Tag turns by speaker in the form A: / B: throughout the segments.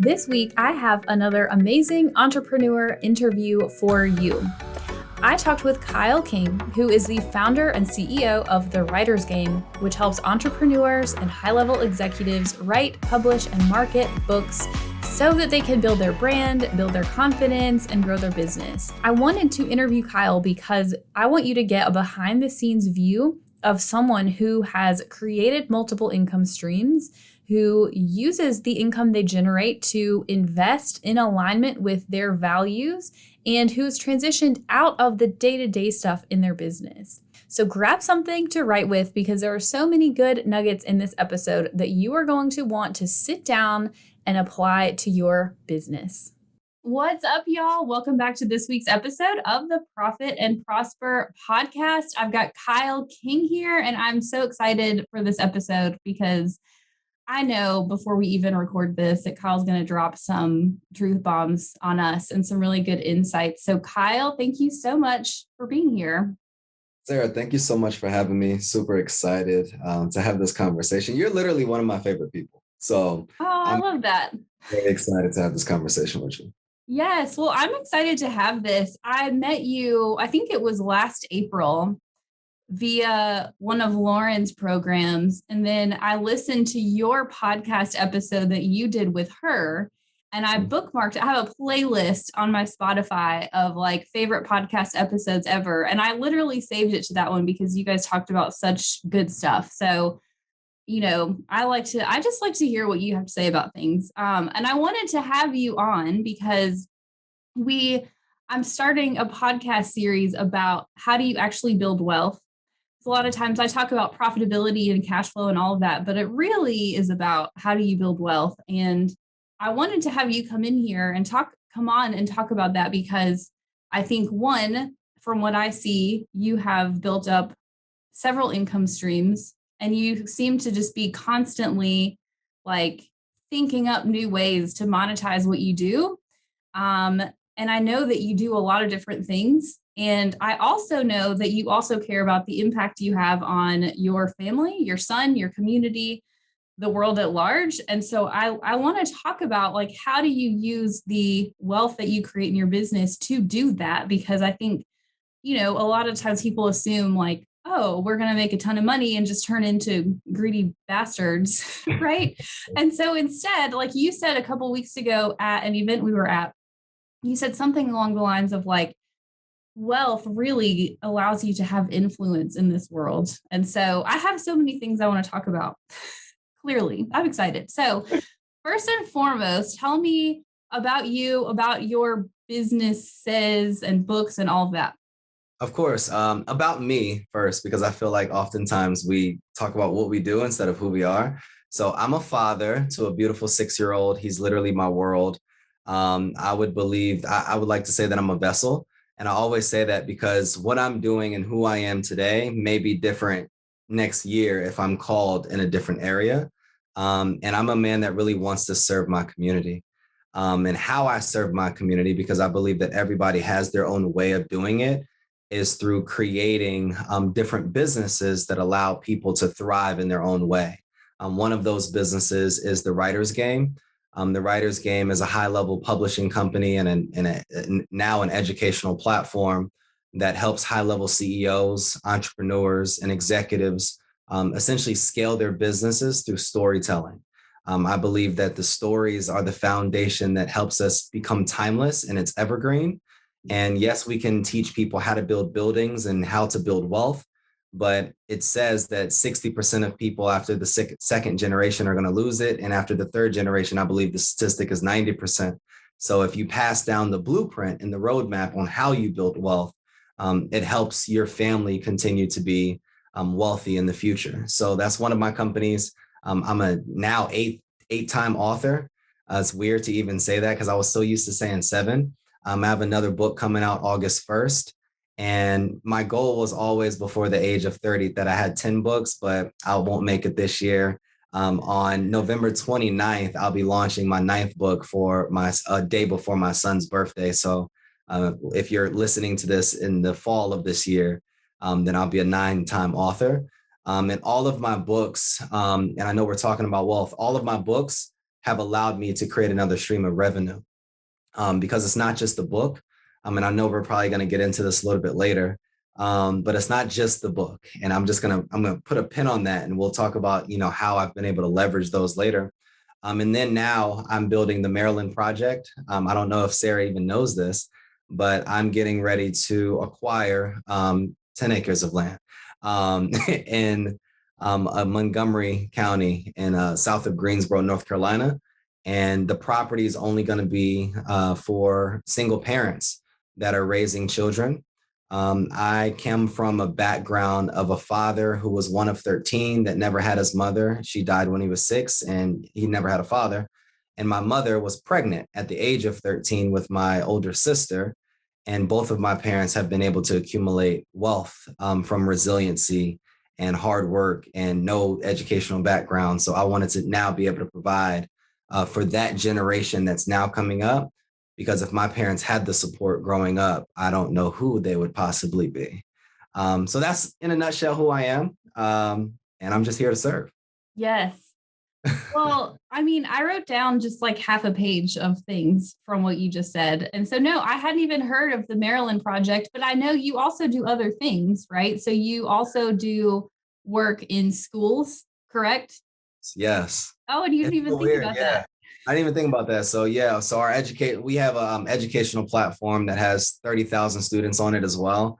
A: This week, I have another amazing entrepreneur interview for you. I talked with Kyle King, who is the founder and CEO of The Writer's Game, which helps entrepreneurs and high-level executives write, publish, and market books so that they can build their brand, build their confidence, and grow their business. I wanted to interview Kyle because I want you to get a behind-the-scenes view of someone who has created multiple income streams, who uses the income they generate to invest in alignment with their values, and who's transitioned out of the day-to-day stuff in their business. So grab something to write with because there are so many good nuggets in this episode that you are going to want to sit down and apply to your business. What's up, y'all? Welcome back to this week's episode of the Profit and Prosper podcast. I've got Kyle King here, and I'm so excited for this episode because I know before we even record this that Kyle's going to drop some truth bombs on us and some really good insights. So Kyle, thank you so much for being here.
B: Sarah, thank you so much for having me. Super excited to have this conversation. You're literally one of my favorite people. So
A: I love that.
B: Very excited to have this conversation with you.
A: Yes. Well, I'm excited to have this. I met you, I think it was last April, via one of Lauren's programs. And then I listened to your podcast episode that you did with her. And I bookmarked, I have a playlist on my Spotify of like favorite podcast episodes ever. And I literally saved it to that one because you guys talked about such good stuff. So, you know, I just like to hear what you have to say about things. And I wanted to have you on because I'm starting a podcast series about how do you actually build wealth. A lot of times I talk about profitability and cash flow and all of that, but it really is about how do you build wealth. And I wanted to have you come in here and come on and talk about that because I think one, from what I see, you have built up several income streams and you seem to just be constantly like thinking up new ways to monetize what you do. And I know that you do a lot of different things. And I also know that you also care about the impact you have on your family, your son, your community, the world at large. And so I want to talk about like, how do you use the wealth that you create in your business to do that? Because I think, you know, a lot of times people assume like, oh, we're going to make a ton of money and just turn into greedy bastards, right? And so instead, like you said a couple of weeks ago at an event we were at, you said something along the lines of like, wealth really allows you to have influence in this world. And so I have so many things I want to talk about. Clearly, I'm excited. So first and foremost, tell me about you, about your businesses and books and all of that.
B: Of course. About me first, because I feel like oftentimes we talk about what we do instead of who we are. So I'm a father to a beautiful 6-year-old. He's literally my world. I would like to say that I'm a vessel. And I always say that because what I'm doing and who I am today may be different next year if I'm called in a different area. And I'm a man that really wants to serve my community. And how I serve my community, because I believe that everybody has their own way of doing it, is through creating different businesses that allow people to thrive in their own way. One of those businesses is The Writer's Game. The Writer's Game is a high-level publishing company and now an educational platform that helps high-level CEOs, entrepreneurs, and executives essentially scale their businesses through storytelling. I believe that the stories are the foundation that helps us become timeless and it's evergreen. And yes, we can teach people how to build buildings and how to build wealth, but it says that 60% of people after the second generation are going to lose it. And after the third generation, I believe the statistic is 90%. So if you pass down the blueprint and the roadmap on how you build wealth, it helps your family continue to be wealthy in the future. So that's one of my companies. I'm a now eight-time author. It's weird to even say that because I was so used to saying 7. I have another book coming out August 1st. And my goal was always before the age of 30 that I had 10 books, but I won't make it this year. On November 29th, I'll be launching my 9th book for my day before my son's birthday. So if you're listening to this in the fall of this year, then I'll be a 9-time author. And all of my books, and I know we're talking about wealth, all of my books have allowed me to create another stream of revenue, because it's not just the book. And I know we're probably going to get into this a little bit later, but it's not just the book. And I'm gonna put a pin on that, and we'll talk about how I've been able to leverage those later. And then now I'm building the Maryland project. I don't know if Sarah even knows this, but I'm getting ready to acquire 10 acres of land in Montgomery County in south of Greensboro, North Carolina. And the property is only going to be for single parents that are raising children. I came from a background of a father who was one of 13 that never had his mother. She died when he was 6, and he never had a father. And my mother was pregnant at the age of 13 with my older sister. And both of my parents have been able to accumulate wealth from resiliency and hard work and no educational background. So I wanted to now be able to provide for that generation that's now coming up. Because if my parents had the support growing up, I don't know who they would possibly be. So that's in a nutshell who I am. And I'm just here to serve.
A: Yes. Well, I mean, I wrote down just like half a page of things from what you just said. And so, no, I hadn't even heard of the Maryland project, but I know you also do other things, right? So you also do work in schools, correct?
B: Yes.
A: Oh, and you
B: It's
A: didn't even
B: so
A: think
B: weird.
A: about
B: Yeah.
A: that.
B: I didn't even think about that. So yeah, so we have an educational platform that has 30,000 students on it as well.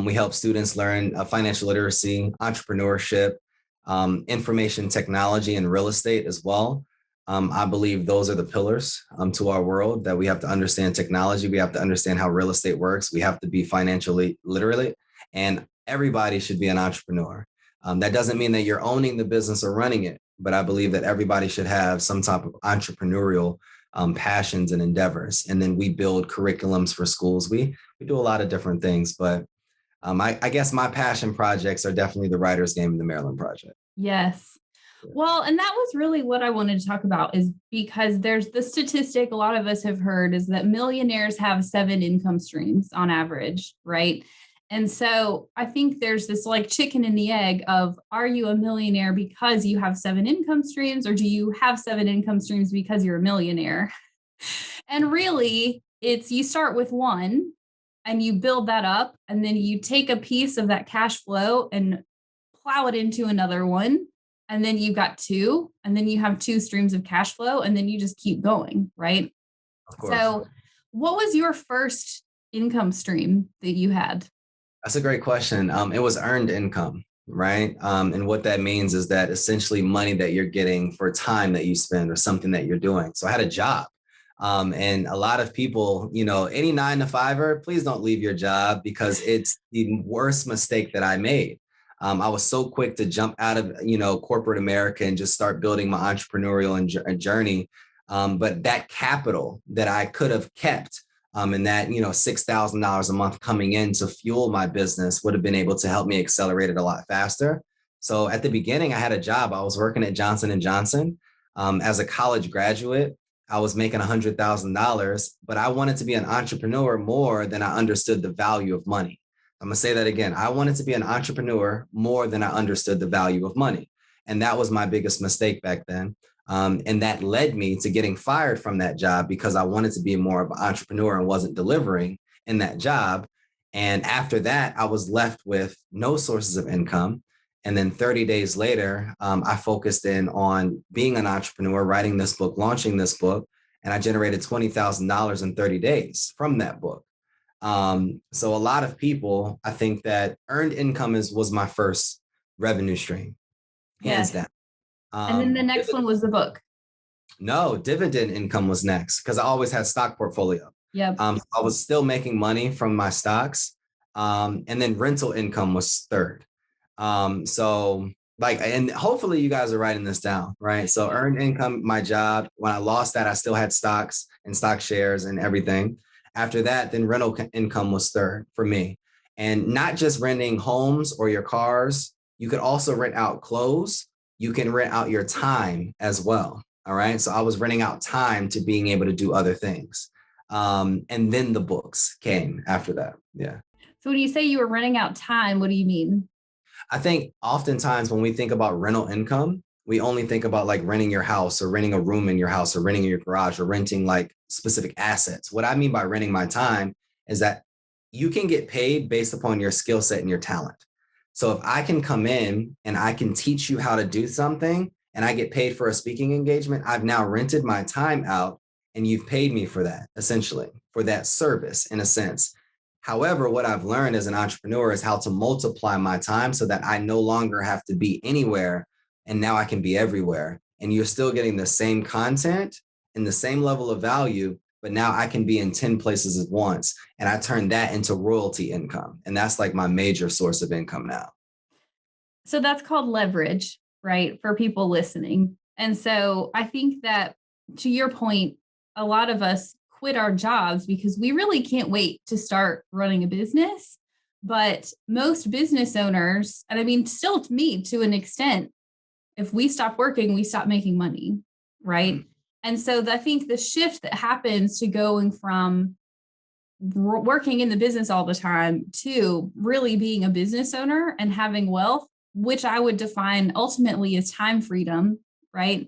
B: We help students learn financial literacy, entrepreneurship, information technology, and real estate as well. I believe those are the pillars to our world, that we have to understand technology. We have to understand how real estate works. We have to be financially literate, and everybody should be an entrepreneur. That doesn't mean that you're owning the business or running it, but I believe that everybody should have some type of entrepreneurial passions and endeavors. And then we build curriculums for schools. We do a lot of different things, but I guess my passion projects are definitely the Writers Game and the Maryland Project.
A: Yes. Well, and that was really what I wanted to talk about, is because there's the statistic a lot of us have heard is that millionaires have 7 income streams on average, right? And so I think there's this like chicken and the egg of, are you a millionaire because you have 7 income streams, or do you have 7 income streams because you're a millionaire? And really, it's you start with one and you build that up, and then you take a piece of that cash flow and plow it into another one. And then you've got 2, and then you have 2 streams of cash flow, and then you just keep going, right?
B: Of course.
A: So, what was your first income stream that you had?
B: That's a great question. It was earned income, right? And what that means is that essentially money that you're getting for time that you spend or something that you're doing. So I had a job. And a lot of people, any 9 to 5er, please don't leave your job, because it's the worst mistake that I made. I was so quick to jump out of, corporate America and just start building my entrepreneurial journey. But that capital that I could have kept, and that, $6,000 a month coming in to fuel my business would have been able to help me accelerate it a lot faster. So at the beginning, I had a job. I was working at Johnson and Johnson. As a college graduate, I was making $100,000, but I wanted to be an entrepreneur more than I understood the value of money. I'm going to say that again. I wanted to be an entrepreneur more than I understood the value of money. And that was my biggest mistake back then. And that led me to getting fired from that job, because I wanted to be more of an entrepreneur and wasn't delivering in that job. And after that, I was left with no sources of income. And then 30 days later, I focused in on being an entrepreneur, writing this book, launching this book, and I generated $20,000 in 30 days from that book. So a lot of people, I think that earned income was my first revenue stream, hands
A: Yes.
B: down.
A: And then the next one was the book.
B: No, dividend income was next, because I always had stock portfolio.
A: Yep.
B: I was still making money from my stocks. And then rental income was third. So like, and hopefully you guys are writing this down, right? So earned income, my job. When I lost that, I still had stocks and stock shares and everything. After that, then rental income was third for me. And not just renting homes or your cars, you could also rent out clothes. You can rent out your time as well. All right. So I was renting out time to being able to do other things. And then the books came after that. Yeah.
A: So when you say you were renting out time, what do you mean?
B: I think oftentimes when we think about rental income, we only think about like renting your house or renting a room in your house or renting your garage or renting like specific assets. What I mean by renting my time is that you can get paid based upon your skill set and your talent. So if I can come in and I can teach you how to do something and I get paid for a speaking engagement, I've now rented my time out and you've paid me for that, essentially, for that service in a sense. However, what I've learned as an entrepreneur is how to multiply my time so that I no longer have to be anywhere and now I can be everywhere. And you're still getting the same content and the same level of value, but now I can be in 10 places at once. And I turn that into royalty income. And that's like my major source of income now.
A: So that's called leverage, right? For people listening. And so I think that, to your point, a lot of us quit our jobs because we really can't wait to start running a business. But most business owners, and I mean, still to me, to an extent, if we stop working, we stop making money, right? And so I think the shift that happens to going from working in the business all the time to really being a business owner and having wealth, which I would define ultimately as time freedom, right?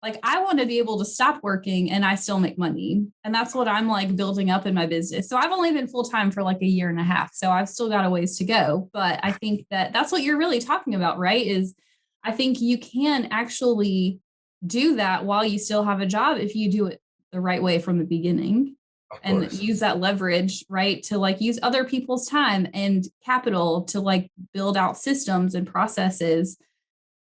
A: Like I want to be able to stop working and I still make money. And that's what I'm like building up in my business. So I've only been full time for like a year and a half. So I've still got a ways to go. But I think that that's what you're really talking about, right? Is I think you can actually do that while you still have a job if you do it the right way from the beginning and use that leverage, right? To like use other people's time and capital to like build out systems and processes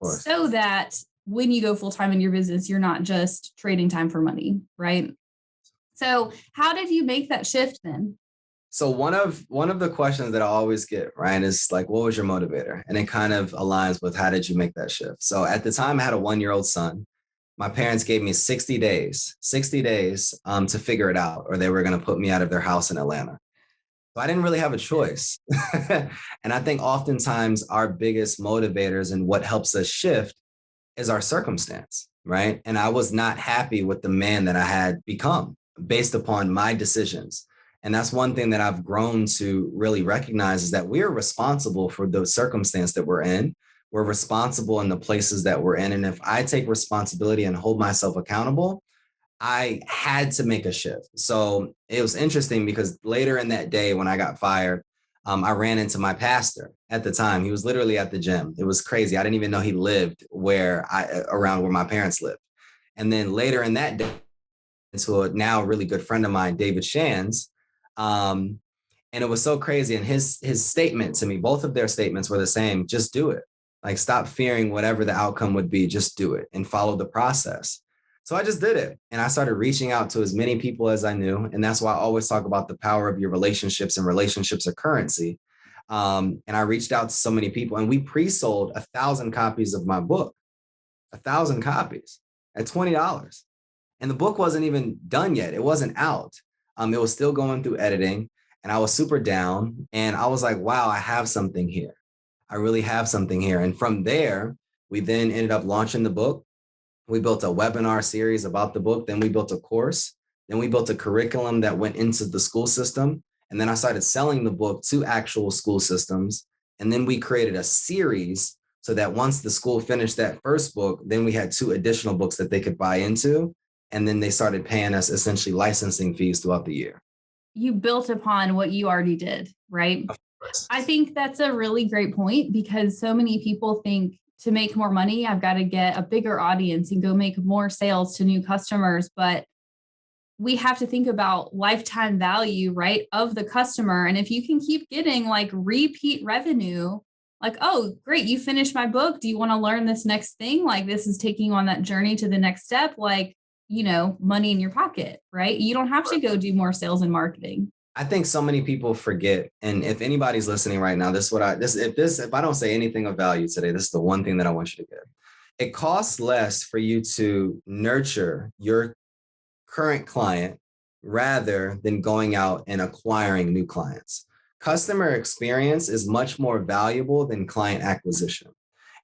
A: so that when you go full time in your business, you're not just trading time for money, right? So how did you make that shift then?
B: So one of the questions that I always get, Ryan, is like, what was your motivator? And it kind of aligns with how did you make that shift? So at the time I had a 1-year-old son. My parents gave me 60 days to figure it out, or they were going to put me out of their house in Atlanta. So I didn't really have a choice. And I think oftentimes our biggest motivators and what helps us shift is our circumstance, right? And I was not happy with the man that I had become based upon my decisions. And that's one thing that I've grown to really recognize is that we are responsible for the circumstance that we're in. We're responsible in the places that we're in. And if I take responsibility and hold myself accountable, I had to make a shift. So it was interesting because later in that day when I got fired, I ran into my pastor at the time. He was literally at the gym. It was crazy. I didn't even know he lived around where my parents lived. And then later in that day, to a now really good friend of mine, David Shands. And it was so crazy. And his statement to me, both of their statements were the same: just do it. Like, stop fearing whatever the outcome would be. Just do it and follow the process. So I just did it. And I started reaching out to as many people as I knew. And that's why I always talk about the power of your relationships, and relationships are currency. And I reached out to so many people, and we pre-sold 1,000 copies of my book, 1,000 copies at $20. And the book wasn't even done yet. It wasn't out. It was still going through editing, and I was super down. And I was like, wow, I have something here. I really have something here. And from there, we then ended up launching the book. We built a webinar series about the book. Then we built a course. Then we built a curriculum that went into the school system. And then I started selling the book to actual school systems. And then we created a series so that once the school finished that first book, then we had 2 additional books that they could buy into. And then they started paying us essentially licensing fees throughout the year.
A: You built upon what you already did, right? I think that's a really great point, because so many people think to make more money, I've got to get a bigger audience and go make more sales to new customers. But we have to think about lifetime value, right, of the customer. And if you can keep getting like repeat revenue, like, oh, great, you finished my book. Do you want to learn this next thing? Like, this is taking on that journey to the next step, like, money in your pocket, right? You don't have to go do more sales and marketing.
B: I think so many people forget. And if anybody's listening right now, if I don't say anything of value today, this is the one thing that I want you to get. It costs less for you to nurture your current client rather than going out and acquiring new clients. Customer experience is much more valuable than client acquisition.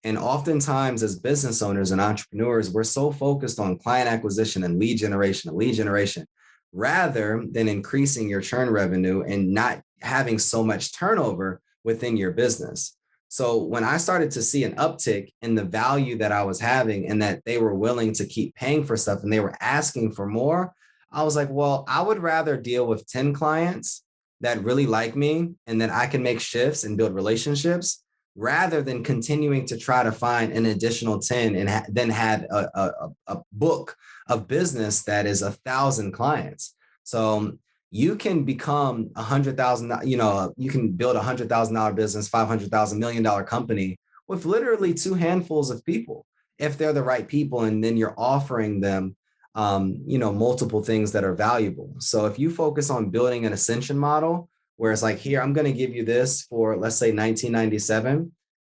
B: And oftentimes as business owners and entrepreneurs, we're so focused on client acquisition and lead generation, rather than increasing your churn revenue and not having so much turnover within your business. So when I started to see an uptick in the value that I was having and that they were willing to keep paying for stuff and they were asking for more, I was like, well, I would rather deal with 10 clients that really like me and that I can make shifts and build relationships rather than continuing to try to find an additional 10 and then have a book of business that is 1,000 clients. So you can become $100,000, you can build $100,000 business, $500,000 $1 million company with literally two handfuls of people, if they're the right people. And then you're offering them, multiple things that are valuable. So if you focus on building an ascension model, where it's like, here, I'm going to give you this for, let's say, $19.97,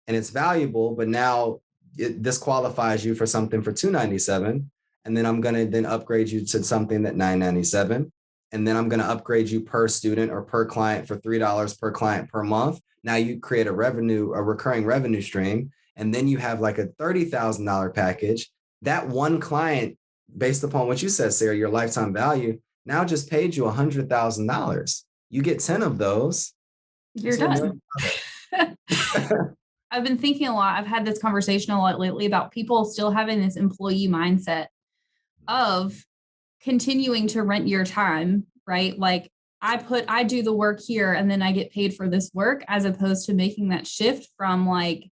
B: and it's valuable, but now this qualifies you for something for $2.97. And then I'm going to then upgrade you to something that $9.97. And then I'm going to upgrade you per student or per client for $3 per client per month. Now you create a recurring revenue stream. And then you have like a $30,000 package. That one client, based upon what you said, Sarah, your lifetime value, now just paid you $100,000. You get 10 of those.
A: You're done. I've been thinking a lot. I've had this conversation a lot lately about people still having this employee mindset of continuing to rent your time, right? Like I do the work here and then I get paid for this work, as opposed to making that shift from like,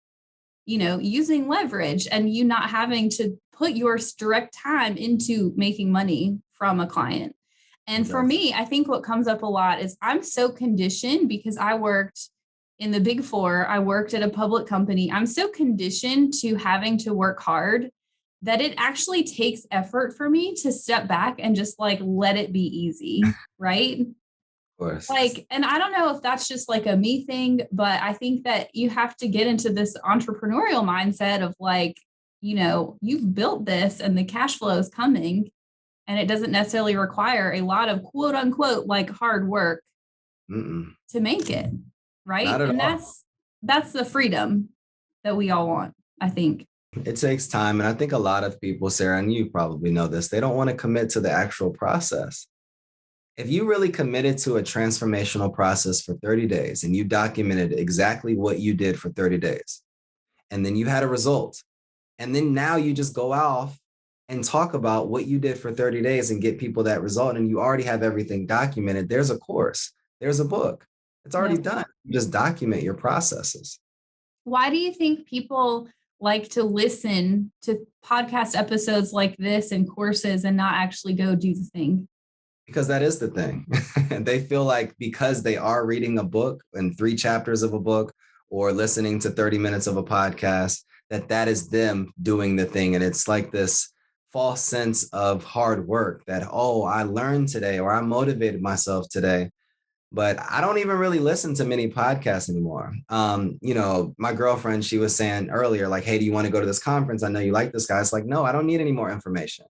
A: using leverage and you not having to put your direct time into making money from a client. And for me, I think what comes up a lot is I'm so conditioned because I worked in the Big Four. I worked at a public company. I'm so conditioned to having to work hard that it actually takes effort for me to step back and just like let it be easy, right?
B: Of course.
A: Like, and I don't know if that's just like a me thing, but I think that you have to get into this entrepreneurial mindset of like, you've built this and the cash flow is coming. And it doesn't necessarily require a lot of quote unquote like hard work to make it, right? And that's the freedom that we all want, I think.
B: It takes time. And I think a lot of people, Sarah, and you probably know this, they don't want to commit to the actual process. If you really committed to a transformational process for 30 days and you documented exactly what you did for 30 days, and then you had a result, and then now you just go off and talk about what you did for 30 days and get people that result, and you already have everything documented. There's a course, there's a book. It's already done. You just document your processes.
A: Why do you think people like to listen to podcast episodes like this and courses and not actually go do the thing?
B: Because that is the thing. They feel like because they are reading a book and 3 chapters of a book or listening to 30 minutes of a podcast, that is them doing the thing. And it's like this false sense of hard work that, oh, I learned today or I motivated myself today. But I don't even really listen to many podcasts anymore. My girlfriend, she was saying earlier, like, hey, do you want to go to this conference? I know you like this guy. It's like, no, I don't need any more information.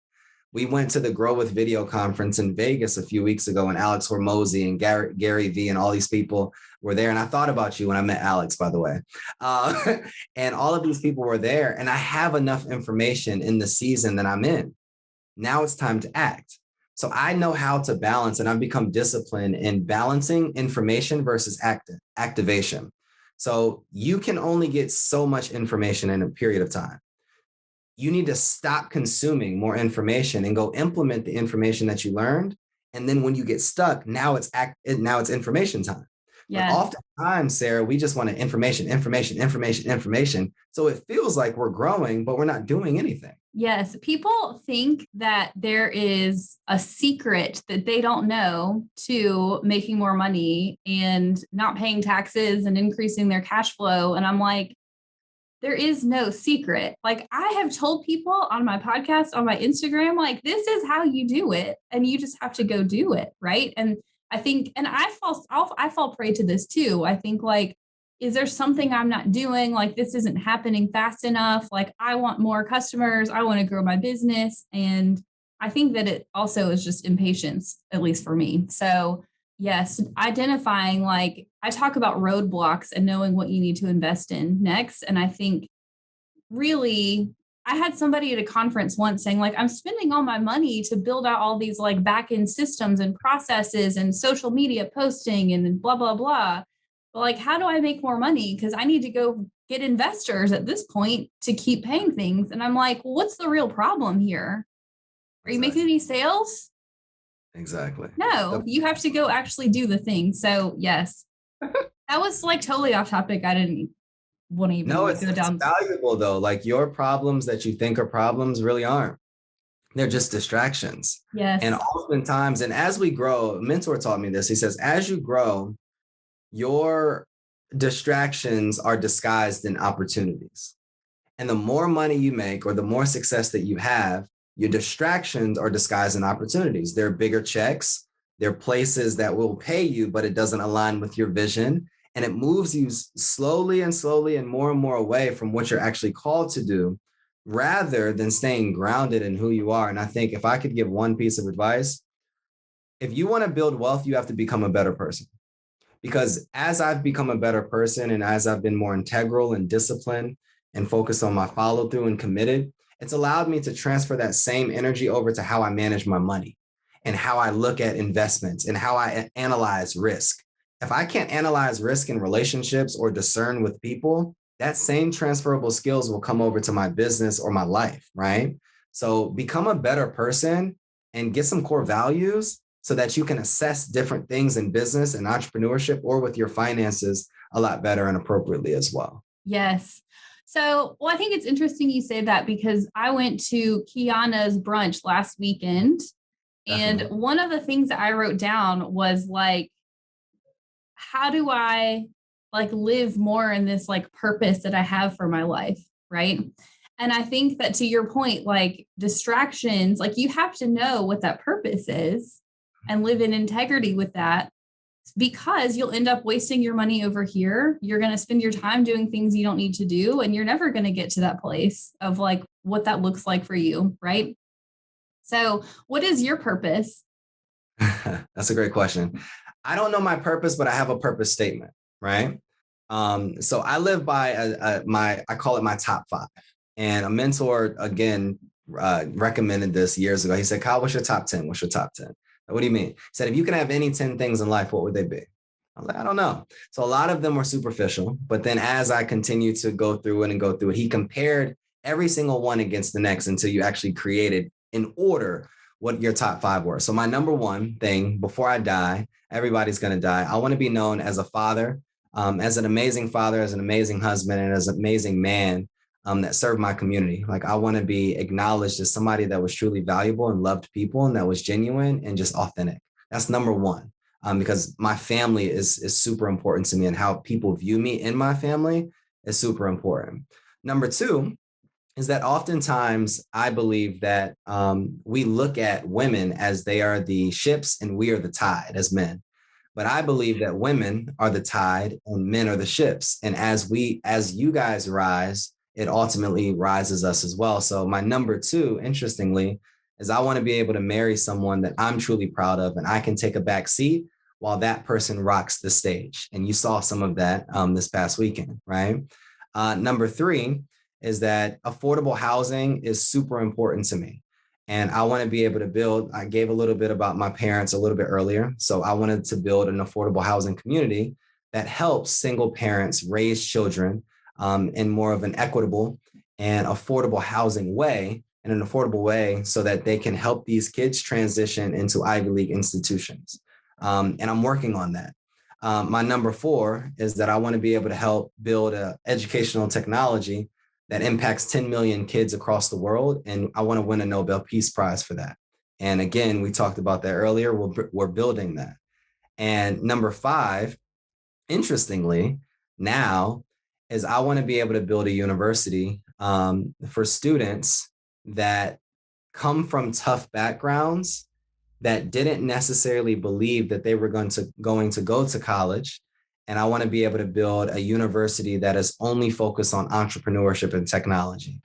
B: We went to the Grow with Video conference in Vegas a few weeks ago, and Alex Hormozy and Gary Vee and all these people were there. And I thought about you when I met Alex, by the way. And all of these people were there. And I have enough information in the season that I'm in. Now it's time to act. So I know how to balance, and I've become disciplined in balancing information versus activation. So you can only get so much information in a period of time. You need to stop consuming more information and go implement the information that you learned. And then when you get stuck, now it's information time. Yes. But oftentimes, Sarah, we just want information. So it feels like we're growing, but we're not doing anything.
A: Yes. People think that there is a secret that they don't know to making more money and not paying taxes and increasing their cash flow. And I'm like, there is no secret. Like I have told people on my podcast, on my Instagram, like this is how you do it. And you just have to go do it. Right. And I think, and I fall prey to this too. I think like, is there something I'm not doing? Like this isn't happening fast enough. Like I want more customers. I want to grow my business. And I think that it also is just impatience, at least for me. So yes, identifying, like I talk about roadblocks and knowing what you need to invest in next. And I think really, I had somebody at a conference once saying like, I'm spending all my money to build out all these like back-end systems and processes and social media posting and blah, blah, blah. But like, how do I make more money? Because I need to go get investors at this point to keep paying things. And I'm like, well, what's the real problem here? Are you making
B: Exactly.
A: any sales?
B: Exactly.
A: No, you have to go actually do the thing. So yes, that was like totally off topic. I didn't want to even
B: No,
A: like go
B: it's
A: down.
B: valuable though. Like your problems that you think are problems really aren't. They're just distractions. And
A: Yes.
B: oftentimes, and as we grow, a mentor taught me this. He says, as you grow, your distractions are disguised in opportunities. And the more money you make or the more success that you have, your distractions are disguised in opportunities. They're bigger checks, they're places that will pay you, but it doesn't align with your vision. And it moves you slowly and slowly and more away from what you're actually called to do rather than staying grounded in who you are. And I think if I could give one piece of advice, if you want to build wealth, you have to become a better person. Because as I've become a better person and as I've been more integral and disciplined and focused on my follow through and committed, it's allowed me to transfer that same energy over to how I manage my money and how I look at investments and how I analyze risk. If I can't analyze risk in relationships or discern with people, that same transferable skills will come over to my business or my life, right? So become a better person and get some core values so that you can assess different things in business and entrepreneurship or with your finances a lot better and appropriately as well.
A: Yes. So, well, I think it's interesting you say that because I went to Kiana's brunch last weekend. And
B: Definitely.
A: one of the things that I wrote down was like, how do I like live more in this like purpose that I have for my life? Right. And I think that to your point, like distractions, like you have to know what that purpose is and live in integrity with that because you'll end up wasting your money over here. You're going to spend your time doing things you don't need to do, and you're never going to get to that place of like what that looks like for you. Right. So, what is your purpose?
B: That's a great question. I don't know my purpose, but I have a purpose statement, right? So I live by I call it my top five. And a mentor, again, recommended this years ago. He said, Kyle, what's your top 10? What's your top 10? What do you mean? He said, if you can have any 10 things in life, what would they be? I was like, I don't know. So a lot of them were superficial. But then as I continued to go through it and go through it, he compared every single one against the next until you actually created in order what your top five were. So my number one thing before I die, everybody's going to die. I want to be known as a father, as an amazing father, as an amazing husband, and as an amazing man that served my community. Like I want to be acknowledged as somebody that was truly valuable and loved people and that was genuine and just authentic. That's number one. Because my family is super important to me and how people view me in my family is super important. Number two is that oftentimes I believe that we look at women as they are the ships and we are the tide as men. But I believe that women are the tide and men are the ships. And as you guys rise, it ultimately rises us as well. So my number two, interestingly, is I want to be able to marry someone that I'm truly proud of and I can take a back seat while that person rocks the stage. And you saw some of that this past weekend, right? Number three is that affordable housing is super important to me. And I want to be able to build, I gave a little bit about my parents a little bit earlier. So I wanted to build an affordable housing community that helps single parents raise children in more of an equitable and affordable housing way, in an affordable way so that they can help these kids transition into Ivy League institutions. And I'm working on that. My number four is that I want to be able to help build an educational technology that impacts 10 million kids across the world. And I want to win a Nobel Peace Prize for that. And again, we talked about that earlier. We're building that. And number five, interestingly, now is I want to be able to build a university for students that come from tough backgrounds that didn't necessarily believe that they were going to go to college. And I want to be able to build a university that is only focused on entrepreneurship and technology.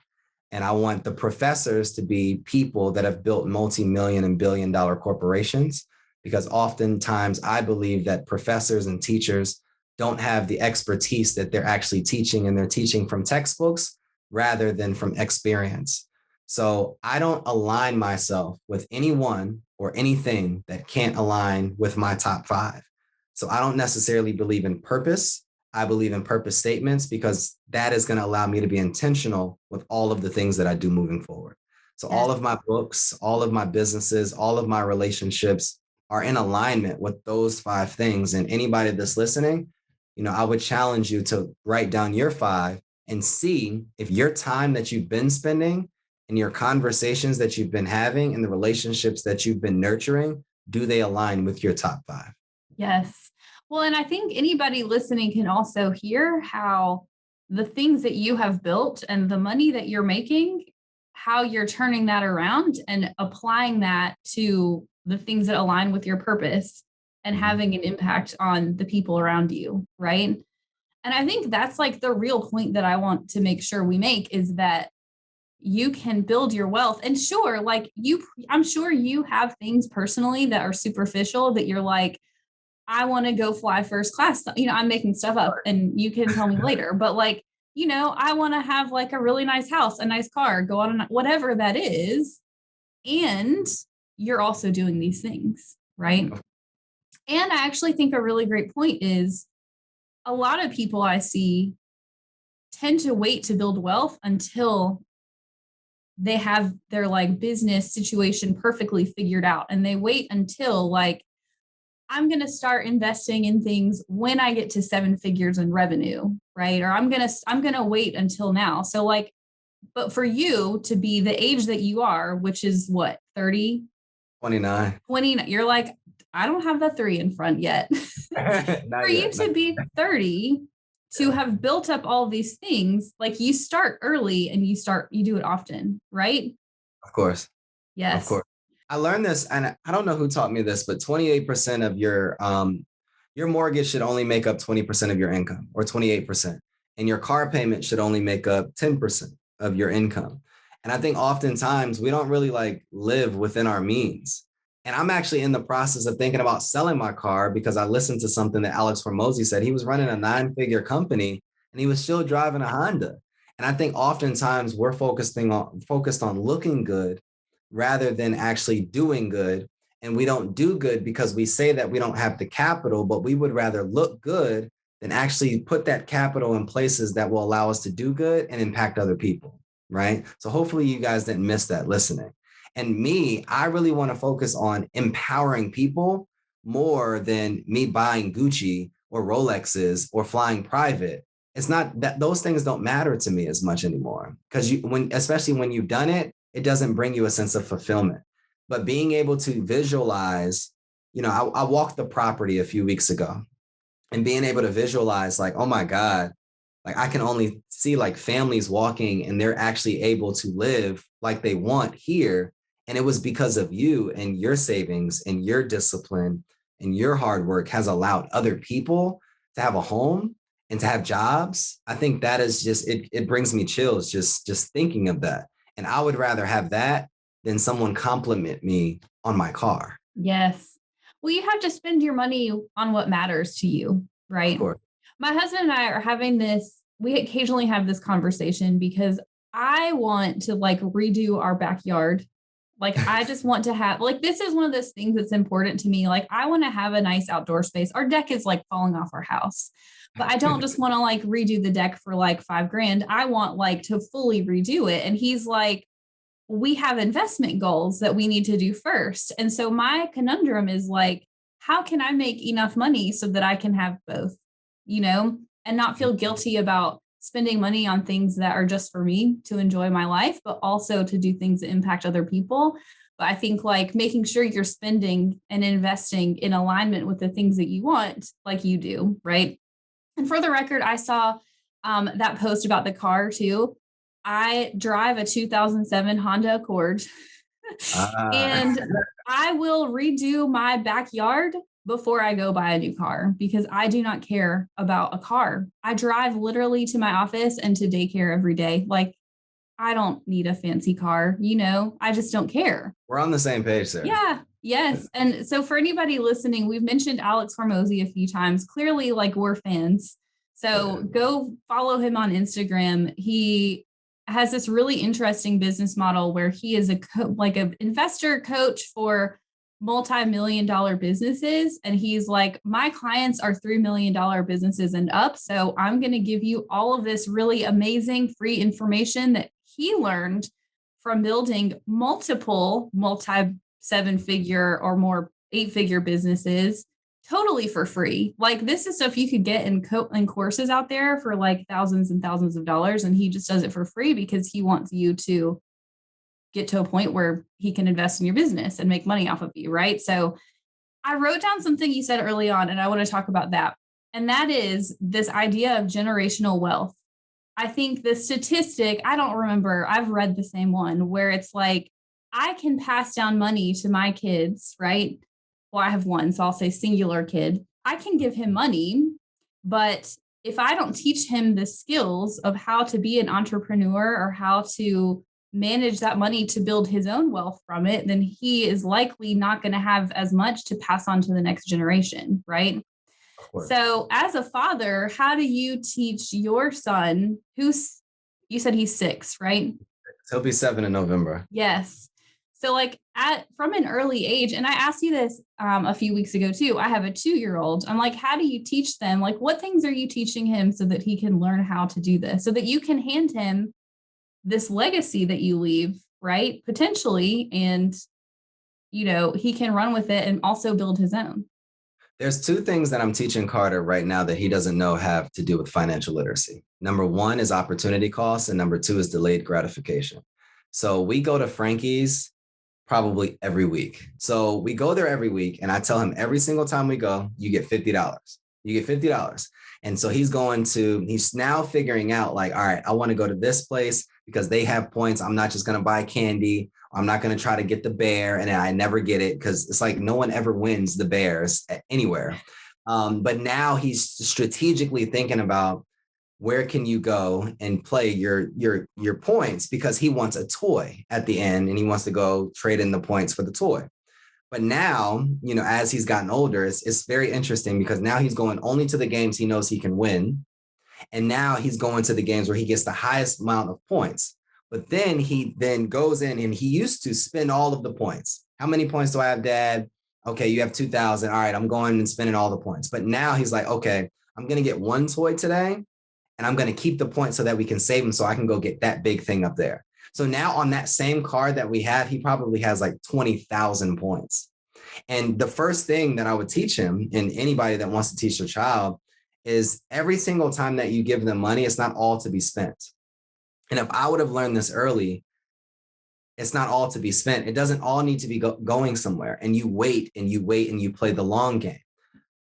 B: And I want the professors to be people that have built multi-million and billion-dollar corporations, because oftentimes I believe that professors and teachers don't have the expertise that they're actually teaching, and they're teaching from textbooks rather than from experience. So I don't align myself with anyone or anything that can't align with my top five. So I don't necessarily believe in purpose. I believe in purpose statements because that is going to allow me to be intentional with all of the things that I do moving forward. So
A: Yes.
B: all of my books, all of my businesses, all of my relationships are in alignment with those 5 things. And anybody that's listening, I would challenge you to write down your 5 and see if your time that you've been spending and your conversations that you've been having and the relationships that you've been nurturing, do they align with your top 5?
A: Yes. Well, and I think anybody listening can also hear how the things that you have built and the money that you're making, how you're turning that around and applying that to the things that align with your purpose and having an impact on the people around you, right? And I think that's like the real point that I want to make sure we make is that you can build your wealth. And sure, I'm sure you have things personally that are superficial that you're like, I want to go fly first class. I'm making stuff up and you can tell me later, but I want to have like a really nice house, a nice car, go on whatever that is. And you're also doing these things, right? And I actually think a really great point is a lot of people I see tend to wait to build wealth until they have their like business situation perfectly figured out. And they wait until like, I'm going to start investing in things when I get to 7 figures in revenue, right? Or I'm going to wait until now. So like, but for you to be the age that you are, which is what, 30,
B: 29.
A: 20, you're like, I don't have the 3 in front yet. For you to be 30, to have built up all these things, like you start early and you do it often, right?
B: Of course.
A: Yes.
B: Of course. I learned this, and I don't know who taught me this, but 28% of your mortgage should only make up 20% of your income, or 28%. And your car payment should only make up 10% of your income. And I think oftentimes we don't really like live within our means. And I'm actually in the process of thinking about selling my car because I listened to something that Alex Hormozy said. He was running a 9-figure company and he was still driving a Honda. And I think oftentimes we're focused on looking good rather than actually doing good. And we don't do good because we say that we don't have the capital, but we would rather look good than actually put that capital in places that will allow us to do good and impact other people, right? So hopefully you guys didn't miss that listening. And me, I really want to focus on empowering people more than me buying Gucci or Rolexes or flying private. It's not that those things don't matter to me as much anymore because especially when you've done it, it doesn't bring you a sense of fulfillment. But being able to visualize, I walked the property a few weeks ago and being able to visualize like, oh my God, like I can only see like families walking and they're actually able to live like they want here. And it was because of you and your savings and your discipline and your hard work has allowed other people to have a home and to have jobs. I think that is just, it brings me chills just thinking of that. And I would rather have that than someone compliment me on my car.
A: Yes. Well, you have to spend your money on what matters to you, right?
B: Of course.
A: My husband and I are having this, we occasionally have this conversation because I want to like redo our backyard. Like, I just want to have, like, this is one of those things that's important to me. Like, I want to have a nice outdoor space. Our deck is like falling off our house, but I don't just want to like redo the deck for like $5,000. I want like to fully redo it. And he's like, we have investment goals that we need to do first. And so my conundrum is like, how can I make enough money so that I can have both, and not feel guilty about spending money on things that are just for me to enjoy my life, but also to do things that impact other people. But I think like making sure you're spending and investing in alignment with the things that you want, like you do, right? And for the record, I saw that post about the car too. I drive a 2007 Honda Accord and I will redo my backyard before I go buy a new car because I do not care about a car. I drive literally to my office and to daycare every day. Like, I don't need a fancy car, I just don't care.
B: We're on the same page there.
A: Yeah. Yes. And so for anybody listening, we've mentioned Alex Hormozy a few times. Clearly, like, we're fans. So go follow him on Instagram. He has this really interesting business model where he is an investor coach for multi-million dollar businesses. And he's like, my clients are $3 million businesses and up. So I'm going to give you all of this really amazing free information that he learned from building multiple multi 7-figure or more 8-figure businesses totally for free. Like this is stuff you could get in courses out there for like thousands and thousands of dollars. And he just does it for free because he wants you to get to a point where he can invest in your business and make money off of you. Right. So I wrote down something you said early on, and I want to talk about that. And that is this idea of generational wealth. I think the statistic, I don't remember, I've read the same one where it's like, I can pass down money to my kids, right? Well, I have one, so I'll say singular kid. I can give him money, but if I don't teach him the skills of how to be an entrepreneur or how to manage that money to build his own wealth from it, then he is likely not going to have as much to pass on to the next generation, right? So, as a father, how do you teach your son, you said he's 6, right?
B: He'll be 7 in November.
A: Yes. So, like from an early age, and I asked you this a few weeks ago too. I have a 2-year-old. I'm like, how do you teach them? Like, what things are you teaching him so that he can learn how to do this, so that you can hand him this legacy that you leave, right? Potentially, and he can run with it and also build his own.
B: There's 2 things that I'm teaching Carter right now that he doesn't know have to do with financial literacy. Number 1 is opportunity costs, and number 2 is delayed gratification. So we go to Frankie's probably every week. So we go there every week, and I tell him every single time we go, you get $50. You get $50. And so he's now figuring out like, all right, I want to go to this place because they have points. I'm not just going to buy candy. I'm not going to try to get the bear and I never get it because it's like no one ever wins the bears anywhere. But now he's strategically thinking about where can you go and play your points because he wants a toy at the end and he wants to go trade in the points for the toy. But now, as he's gotten older, it's very interesting because now he's going only to the games he knows he can win. And now he's going to the games where he gets the highest amount of points. But then he goes in and he used to spend all of the points. How many points do I have, Dad? Okay, you have 2,000. All right, I'm going and spending all the points. But now he's like, okay, I'm going to get one toy today and I'm going to keep the points so that we can save them so I can go get that big thing up there. So now on that same card that we have, he probably has like 20,000 points. And the first thing that I would teach him, and anybody that wants to teach their child, is every single time that you give them money, it's not all to be spent. And if I would have learned this early, it's not all to be spent. It doesn't all need to be going somewhere. And you wait and you wait and you play the long game.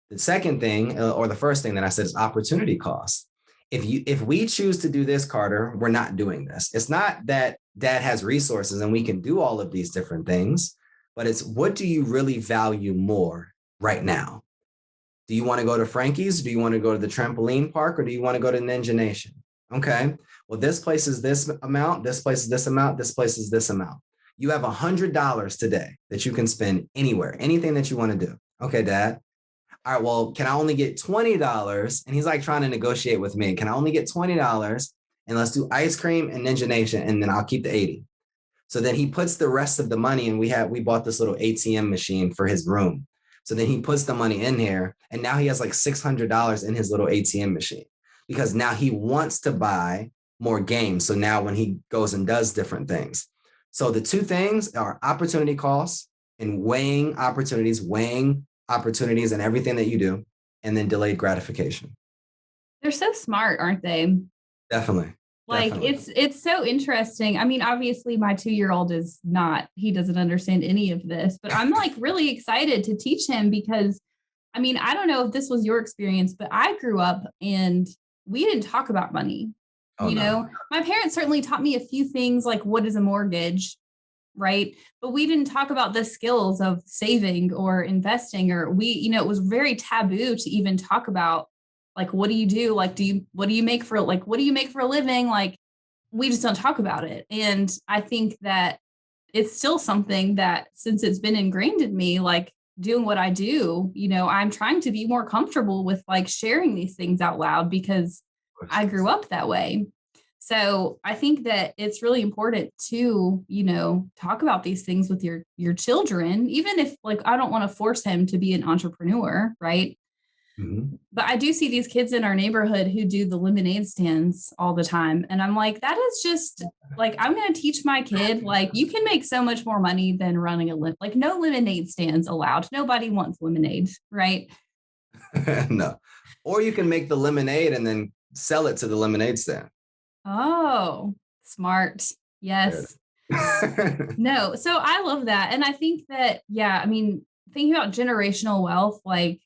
B: The second thing, or the first thing that I said, is opportunity cost. If we choose to do this, Carter, we're not doing this. It's not that Dad has resources and we can do all of these different things, but it's what do you really value more right now? Do you want to go to Frankie's? Do you want to go to the trampoline park? Or do you want to go to Ninja Nation? Okay, well, this place is this amount. This place is this amount. This place is this amount. You have $100 today that you can spend anywhere, anything that you want to do. Okay, Dad. All right, well, can I only get $20? And he's like trying to negotiate with me. Can I only get $20? And let's do ice cream and Ninja Nation, and then I'll keep the 80. So then he puts the rest of the money, and we bought this little ATM machine for his room. So then he puts the money in here, and now he has like $600 in his little ATM machine because now he wants to buy more games. So now when he goes and does different things. So the 2 things are opportunity costs and weighing opportunities and everything that you do, and then delayed gratification.
A: They're so smart, aren't they?
B: Definitely.
A: Like it's so interesting. I mean, obviously my 2-year-old he doesn't understand any of this, but I'm like really excited to teach him because I mean, I don't know if this was your experience, but I grew up and we didn't talk about money.
B: No.
A: My parents certainly taught me a few things like what is a mortgage, right? But we didn't talk about the skills of saving or investing, or it was very taboo to even talk about like, what do you do? Like, what do you make for a living? Like, we just don't talk about it. And I think that it's still something that since it's been ingrained in me, like doing what I do, I'm trying to be more comfortable with like sharing these things out loud because I grew up that way. So I think that it's really important to, talk about these things with your children, even if like I don't want to force him to be an entrepreneur, right?
B: Mhm.
A: But I do see these kids in our neighborhood who do the lemonade stands all the time. And I'm like, that is just like, I'm going to teach my kid, like, you can make so much more money than running like no lemonade stands allowed. Nobody wants lemonade, right?
B: No. Or you can make the lemonade and then sell it to the lemonade stand.
A: Oh, smart.
B: There
A: Yes.
B: it is.
A: No. So I love that. And I think that, yeah, I mean, thinking about generational wealth, like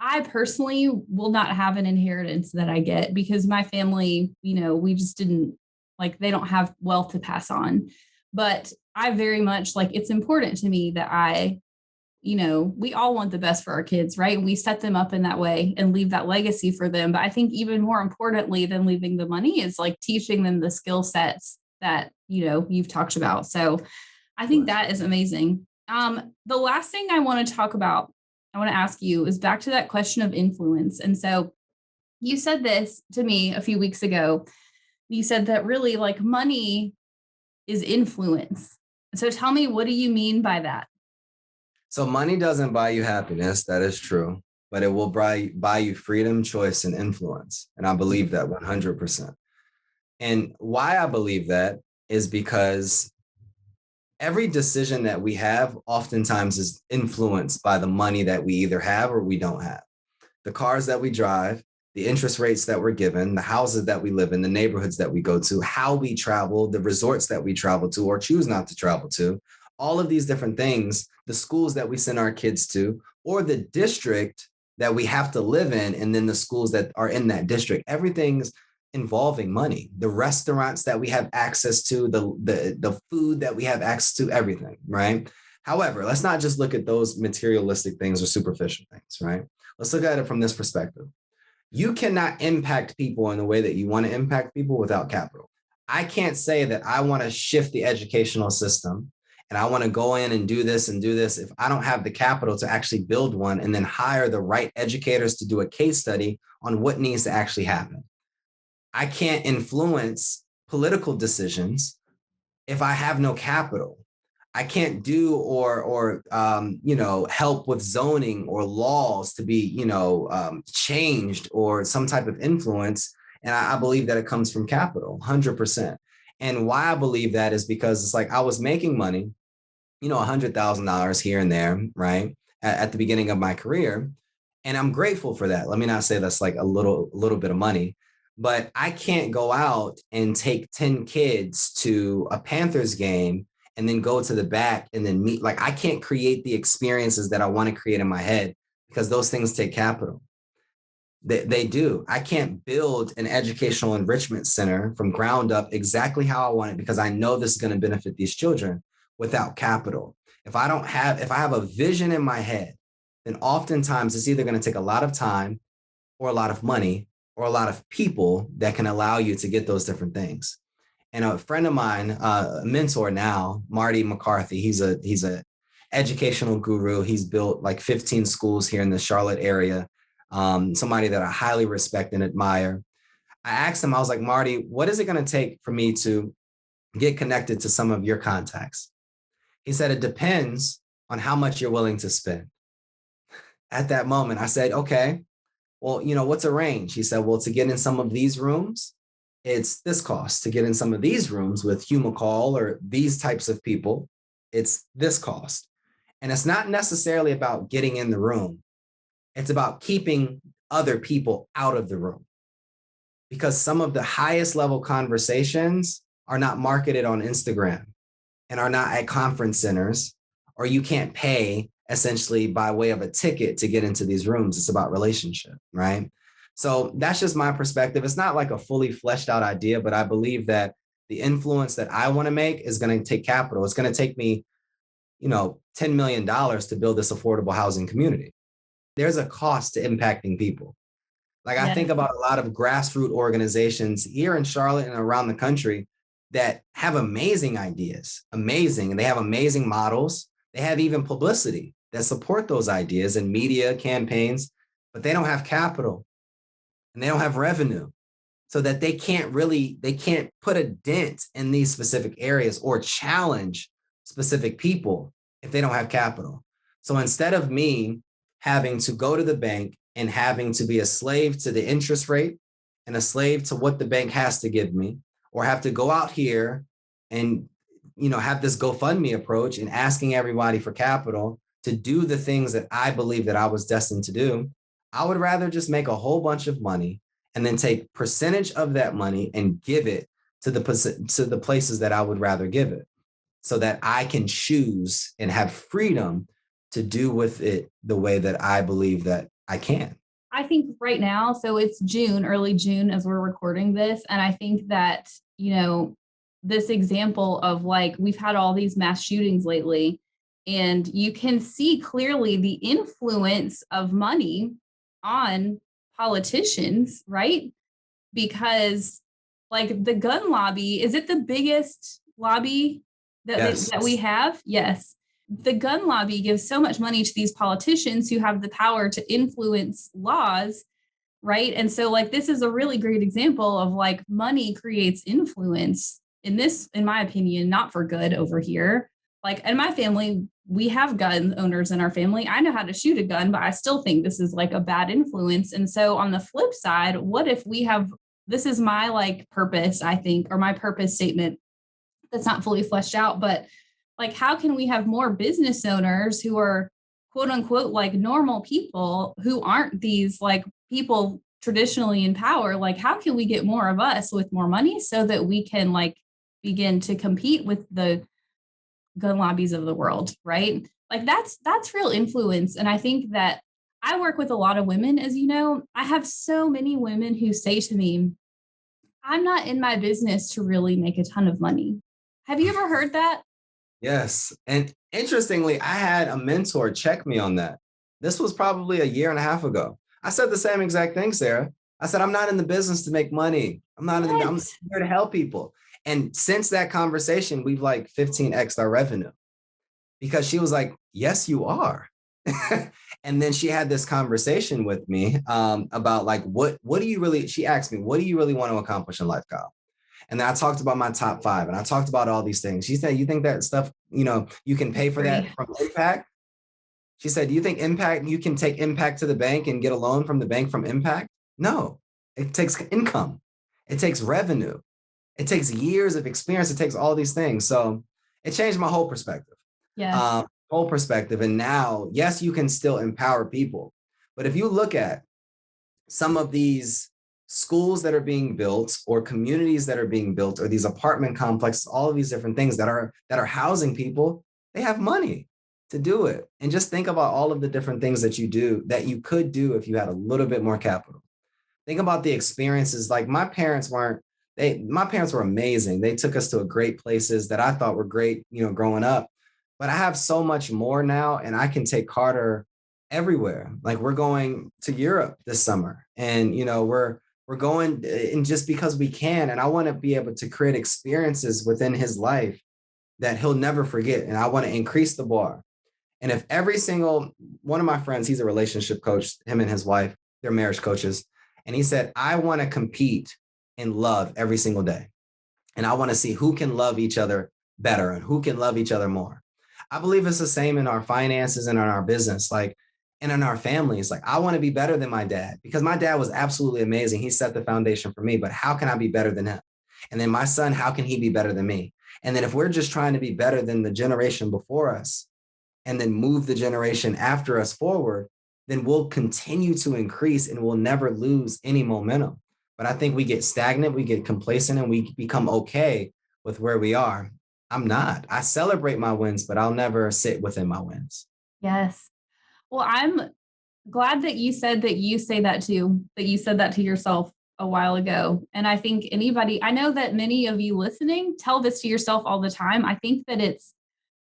A: I personally will not have an inheritance that I get because my family, we just didn't like, they don't have wealth to pass on. But I very much like it's important to me that we all want the best for our kids, right? We set them up in that way and leave that legacy for them. But I think even more importantly than leaving the money is like teaching them the skill sets that, you've talked about. So I think that is amazing. The last thing I want to talk about, I want to ask you is back to that question of influence. And so you said this to me a few weeks ago. You said that really like money is influence. So tell me, what do you mean by that?
B: So money doesn't buy you happiness. That is true, but it will buy you freedom, choice, and influence. And I believe that 100%. And why I believe that is because every decision that we have oftentimes is influenced by the money that we either have or we don't have. The cars that we drive, the interest rates that we're given, the houses that we live in, the neighborhoods that we go to, how we travel, the resorts that we travel to or choose not to travel to, all of these different things, the schools that we send our kids to, or the district that we have to live in, and then the schools that are in that district, everything's involving money. The restaurants that we have access to, the food that we have access to, everything, right? However, let's not just look at those materialistic things or superficial things, right? Let's look at it from this perspective. You cannot impact people in the way that you want to impact people without capital. I can't say that I want to shift the educational system and I want to go in and do this if I don't have the capital to actually build one and then hire the right educators to do a case study on what needs to actually happen. I can't influence political decisions if I have no capital. I can't do or help with zoning or laws to be changed or some type of influence. And I believe that it comes from capital, 100%. And why I believe that is because it's like I was making money, $100,000 here and there, right, at the beginning of my career, and I'm grateful for that. Let me not say that's like a little bit of money, but I can't go out and take 10 kids to a Panthers game and then go to the back and then meet. Like I can't create the experiences that I want to create in my head because those things take capital. They do. I can't build an educational enrichment center from ground up exactly how I want it because I know this is going to benefit these children without capital. If I have a vision in my head, then oftentimes it's either going to take a lot of time or a lot of money or a lot of people that can allow you to get those different things. And a friend of mine, a mentor now, Marty McCarthy, he's a educational guru. He's built like 15 schools here in the Charlotte area. Somebody that I highly respect and admire. I asked him, I was like, Marty, what is it going to take for me to get connected to some of your contacts? He said, it depends on how much you're willing to spend. At that moment, I said, okay, well, what's a range? He said, well, to get in some of these rooms, it's this cost. To get in some of these rooms with Hugh McCall or these types of people, it's this cost. And it's not necessarily about getting in the room. It's about keeping other people out of the room. Because some of the highest level conversations are not marketed on Instagram and are not at conference centers, or you can't pay essentially by way of a ticket to get into these rooms. It's about relationship, right? So that's just my perspective. It's not like a fully fleshed out idea, but I believe that the influence that I want to make is going to take capital. It's going to take me, $10 million to build this affordable housing community. There's a cost to impacting people. Like I think
A: Yes.
B: about a lot of grassroots organizations here in Charlotte and around the country that have amazing ideas, amazing, and they have amazing models. They have even publicity that support those ideas and media campaigns, but they don't have capital and they don't have revenue. so that they can't put a dent in these specific areas or challenge specific people if they don't have capital. So instead of me having to go to the bank and having to be a slave to the interest rate and a slave to what the bank has to give me, or have to go out here and have this GoFundMe approach and asking everybody for capital to do the things that I believe that I was destined to do, I would rather just make a whole bunch of money and then take percentage of that money and give it to the places that I would rather give it, so that I can choose and have freedom to do with it the way that I believe that I can.
A: I think right now, so it's June, early June as we're recording this. And I think that, this example of like, we've had all these mass shootings lately, and you can see clearly the influence of money on politicians, right? Because like the gun lobby, is it the biggest lobby
B: Yes.
A: that we have? Yes. The gun lobby gives so much money to these politicians who have the power to influence laws, right? And so like this is a really great example of like money creates influence in this, in my opinion, not for good over here. Like in my family, we have gun owners in our family. I know how to shoot a gun, but I still think this is like a bad influence. And so on the flip side, what if we have, this is my like purpose, I think, or my purpose statement that's not fully fleshed out, but like, how can we have more business owners who are quote unquote like normal people who aren't these like people traditionally in power? Like, how can we get more of us with more money so that we can like begin to compete with the gun lobbies of the world, right? Like that's real influence. And I think that I work with a lot of women, as you know. I have so many women who say to me, I'm not in my business to really make a ton of money. Have you ever heard that?
B: Yes. And interestingly, I had a mentor check me on that. This was probably a year and a half ago. I said the same exact thing, Sarah. I said, I'm not in the business to make money. I'm
A: What?
B: here to help people. And since that conversation, we've like 15x our revenue, because she was like, yes, you are. And then she had this conversation with me about like, what do you really, she asked me, what do you really want to accomplish in life, Kyle? And then I talked about my top 5 and I talked about all these things. She said, you think that stuff, you can pay for that
A: Free.
B: from Impact? She said, do you think Impact, you can take Impact to the bank and get a loan from the bank from Impact? No, it takes income. It takes revenue. It takes years of experience. It takes all these things. So it changed my whole perspective.
A: Yes.
B: Whole perspective. And now, yes, you can still empower people. But if you look at some of these schools that are being built or communities that are being built or these apartment complexes, all of these different things that are housing people, they have money to do it. And just think about all of the different things that you do that you could do if you had a little bit more capital. Think about the experiences. Like my parents were amazing. They took us to great places that I thought were great, growing up. But I have so much more now, and I can take Carter everywhere. Like we're going to Europe this summer, and we're going, and just because we can. And I want to be able to create experiences within his life that he'll never forget. And I want to increase the bar. And if every single one of my friends, he's a relationship coach, him and his wife, they're marriage coaches. And he said, I want to compete in love every single day. And I want to see who can love each other better and who can love each other more. I believe it's the same in our finances and in our business, like, and in our families. Like, I want to be better than my dad because my dad was absolutely amazing. He set the foundation for me, but how can I be better than him? And then my son, how can he be better than me? And then if we're just trying to be better than the generation before us and then move the generation after us forward, then we'll continue to increase and we'll never lose any momentum. But I think we get stagnant, we get complacent, and we become okay with where we are. I'm not. I celebrate my wins, but I'll never sit within my wins.
A: Yes. Well, I'm glad that you said that you say that too, that you said that to yourself a while ago. And I think I know that many of you listening tell this to yourself all the time. I think that it's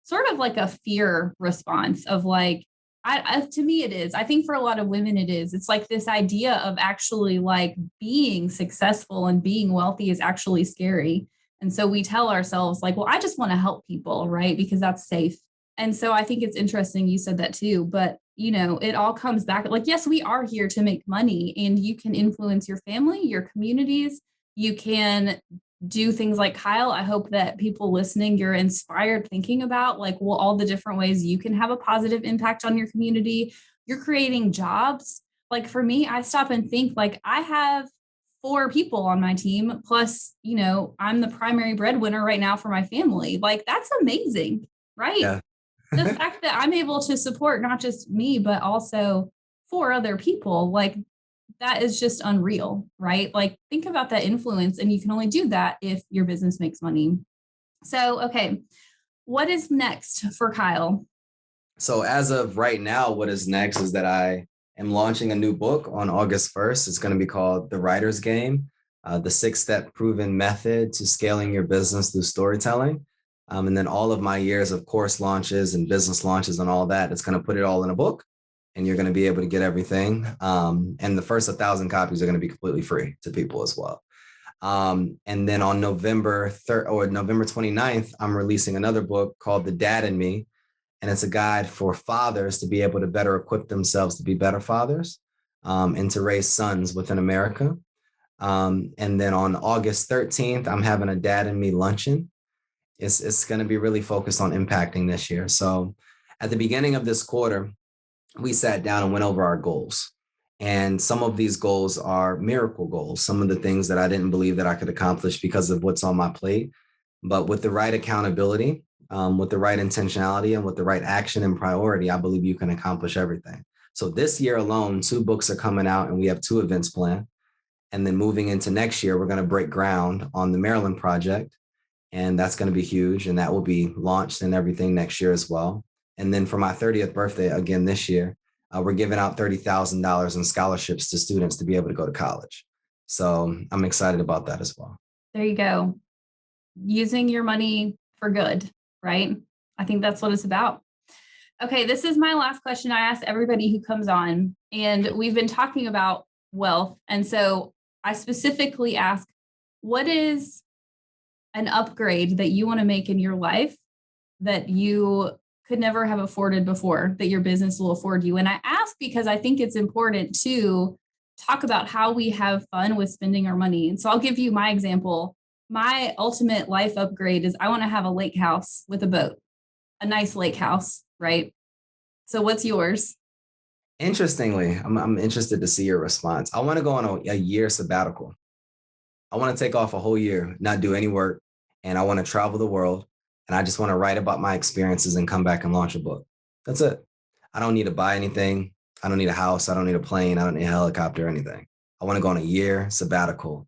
A: sort of like a fear response of like, to me, it is. I think for a lot of women, it is. It's like this idea of actually like being successful and being wealthy is actually scary. And so we tell ourselves like, well, I just want to help people, right? Because that's safe. And so I think it's interesting you said that too. But, it all comes back like, yes, we are here to make money and you can influence your family, your communities, You can do things like Kyle. I hope that people listening, you're inspired thinking about like, well, all the different ways you can have a positive impact on your community. You're creating jobs. Like for me, I stop and think like I have 4 people on my team. Plus, I'm the primary breadwinner right now for my family. Like that's amazing, right?
B: Yeah.
A: The fact that I'm able to support not just me, but also 4 other people, like that is just unreal, right? Like think about that influence, and you can only do that if your business makes money. So, okay, what is next for Kyle?
B: So as of right now, what is next is that I am launching a new book on August 1st. It's going to be called The Writer's Game, the 6-step proven method to scaling your business through storytelling. And then all of my years of course launches and business launches and all that, it's going to put it all in a book, and you're going to be able to get everything. And the first 1,000 copies are going to be completely free to people as well. And then on November 3rd or November 29th, I'm releasing another book called The Dad in Me. And it's a guide for fathers to be able to better equip themselves to be better fathers, and to raise sons within America. And then on August 13th, I'm having a Dad in Me luncheon. It's going to be really focused on impacting this year. So at the beginning of this quarter, we sat down and went over our goals. And some of these goals are miracle goals, some of the things that I didn't believe that I could accomplish because of what's on my plate. But with the right accountability, with the right intentionality, and with the right action and priority, I believe you can accomplish everything. So this year alone, 2 books are coming out, and we have 2 events planned. And then moving into next year, we're going to break ground on the Maryland project. And that's going to be huge. And that will be launched and everything next year as well. And then for my 30th birthday, again, this year, we're giving out $30,000 in scholarships to students to be able to go to college. So I'm excited about that as well.
A: There you go. Using your money for good, right? I think that's what it's about. Okay, this is my last question I ask everybody who comes on. And we've been talking about wealth. And so I specifically ask, what is an upgrade that you want to make in your life that you could never have afforded before, that your business will afford you? And I ask because I think it's important to talk about how we have fun with spending our money. And so I'll give you my example. My ultimate life upgrade is I want to have a lake house with a boat, a nice lake house, right? So what's yours?
B: Interestingly, I'm interested to see your response. I want to go on a year sabbatical. I want to take off a whole year, not do any work, and I want to travel the world. And I just want to write about my experiences and come back and launch a book. That's it. I don't need to buy anything. I don't need a house. I don't need a plane. I don't need a helicopter or anything. I want to go on a year sabbatical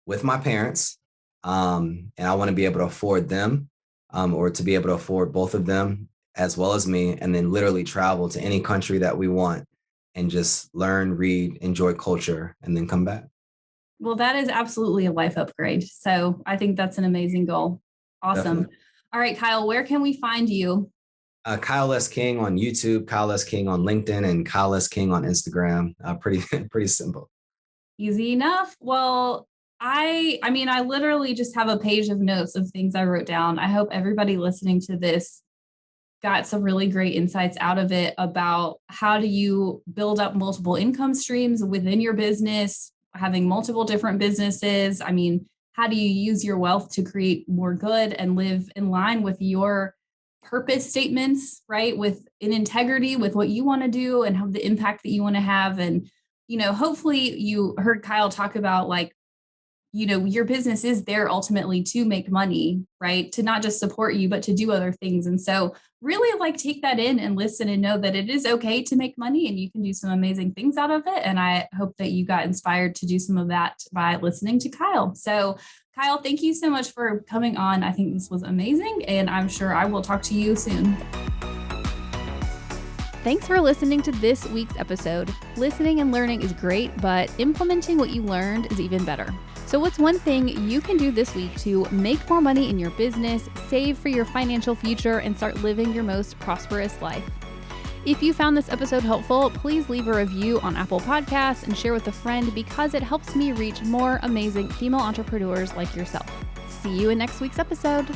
B: with my parents. And I want to be able to afford them, or to be able to afford both of them as well as me, and then literally travel to any country that we want and just learn, read, enjoy culture, and then come back.
A: Well, that is absolutely a life upgrade. So I think that's an amazing goal. Awesome. Definitely. All right, Kyle, where can we find you?
B: Kyle S. King on YouTube, Kyle S. King on LinkedIn, and Kyle S. King on Instagram. Pretty simple.
A: Easy enough. Well, I mean, I literally just have a page of notes of things I wrote down. I hope everybody listening to this got some really great insights out of it about how do you build up multiple income streams within your business, having multiple different businesses. I mean, how do you use your wealth to create more good and live in line with your purpose statements, right? With in integrity with what you want to do and have the impact that you want to have. And, hopefully you heard Kyle talk about like, your business is there ultimately to make money, right? To not just support you, but to do other things. And so really like take that in and listen and know that it is okay to make money and you can do some amazing things out of it. And I hope that you got inspired to do some of that by listening to Kyle. So Kyle, thank you so much for coming on. I think this was amazing, and I'm sure I will talk to you soon. Thanks for listening to this week's episode. Listening and learning is great, but implementing what you learned is even better. So what's one thing you can do this week to make more money in your business, save for your financial future, and start living your most prosperous life? If you found this episode helpful, please leave a review on Apple Podcasts and share with a friend because it helps me reach more amazing female entrepreneurs like yourself. See you in next week's episode.